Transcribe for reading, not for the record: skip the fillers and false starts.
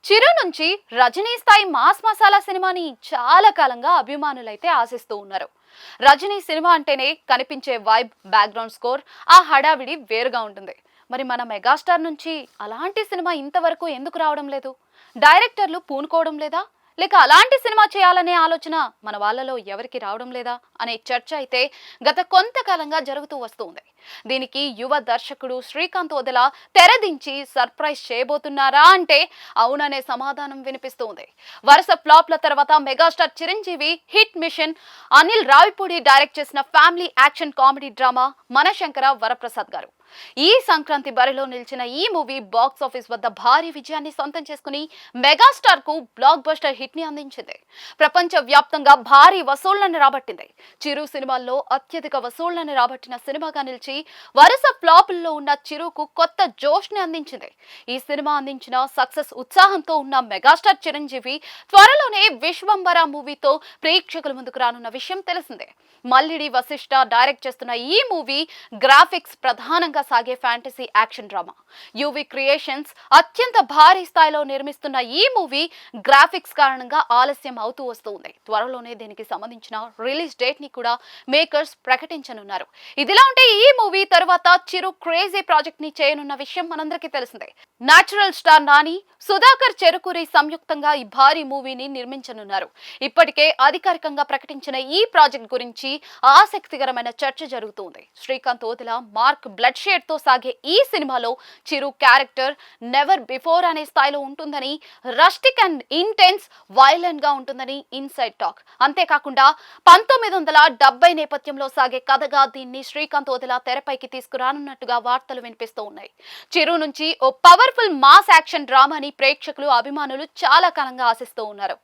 చిరు నుంచి రజనీ స్థాయి మాస్ మసాలా సినిమాని చాలా కాలంగా అభిమానులైతే ఆశిస్తూ ఉన్నారు. రజనీ సినిమా అంటేనే కనిపించే వైబ్, బ్యాక్గ్రౌండ్ స్కోర్, ఆ హడావిడి వేరుగా ఉంటుంది. మరి మన మెగాస్టార్ నుంచి అలాంటి సినిమా ఇంతవరకు ఎందుకు రావడం లేదు? డైరెక్టర్లు పూనుకోవడం లేదా, లేక అలాంటి సినిమా చేయాలనే ఆలోచన మన వాళ్ళలో ఎవరికి రావడం లేదా అనే చర్చ అయితే గత కొంతకాలంగా జరుగుతూ వస్తుంది. దీనికి యువ దర్శకుడు శ్రీకాంత్ వదల తెరదించి సర్ప్రైజ్ చేయబోతున్నారా అంటే అవుననే సమాధానం వినిపిస్తుంది. వరుస ఫ్లాప్ల తర్వాత megastar Chiranjeevi hit machine Anil Ravipudi direct చేసిన family action comedy drama Manashankara Varaprasad garu. ఈ సంక్రాంతి బరిలో నిలిచిన ఈ మూవీ బాక్స్ ఆఫీస్ వద్ద భారీ విజయాన్ని సొంతం చేసుకుని మెగాస్టార్ కు బ్లాక్ బస్టర్ హిట్ ని అందించింది. ప్రపంచ వ్యాప్తంగా భారీ వసూళ్లను రాబట్టింది. చిరు సినిమాల్లో అత్యధిక వసూళ్లను రాబట్టిన సినిమాగా నిలిచి వరుస ఫ్లాపుల్లో ఉన్న చిరుకు కొత్త జోష్ ని అందించింది. ఈ సినిమా అందించిన సక్సెస్ ఉత్సాహంతో ఉన్న మెగాస్టార్ చిరంజీవి త్వరలోనే విశ్వంబర మూవీతో ప్రేక్షకుల ముందుకు రానున్న విషయం తెలిసిందే. మల్లిడి వశిష్ఠ డైరెక్ట్ చేస్తున్న ఈ మూవీ గ్రాఫిక్స్ ప్రధానంగా సాగే fantasy action drama. UV creations అత్యంత భారీ స్థాయిలో నిర్మిస్తున్న ఈ మూవీ గ్రాఫిక్స్ కారణంగా ఆలస్యం అవుతూ వస్తుంది. త్వరలోనే దీనికి సంబంధించిన రిలీజ్ డేట్ ని కూడా మేకర్స్ ప్రకటించనున్నారు. ఇదిలా ఉంటే ఈ మూవీ తర్వాత చిరు క్రేజీ ప్రాజెక్ట్ ని చేయనున్న విషయం మనందరికీ తెలిసిందే. నేచురల్ స్టార్ నాని, సుధాకర్ చెరుకూరి సంయుక్తంగా ఈ భారీ మూవీని నిర్మించనున్నారు. ఇప్పటికే అధికారికంగా ప్రకటించిన ఈ ప్రాజెక్ట్ గురించి ఆసక్తికరమైన చర్చ జరుగుతుంది. Srikanth Odela mark blood shade తో సాగే ఈ సినిమాలో చిరు క్యారెక్టర్ నెవర్ బిఫోర్ అనే స్థాయిలో ఉంటుందని, రస్టిక్ అండ్ ఇంటెన్స్ వైలెంట్ గా ఉంటుందని ఇన్సైడ్ టాక్. అంతేకాకుండా 1970 నేపథ్యంలో సాగే కథగా దీన్ని శ్రీకాంత్ ఓదెల తెరపైకి తీసుకురానున్నట్టుగా వార్తలు వినిపిస్తూ ఉన్నాయి. చిరు నుంచి ఓ పవర్ఫుల్ మాస్ యాక్షన్ డ్రామాని ప్రేక్షకులు, అభిమానులు చాలా కాలంగా ఆశిస్తూ ఉన్నారు.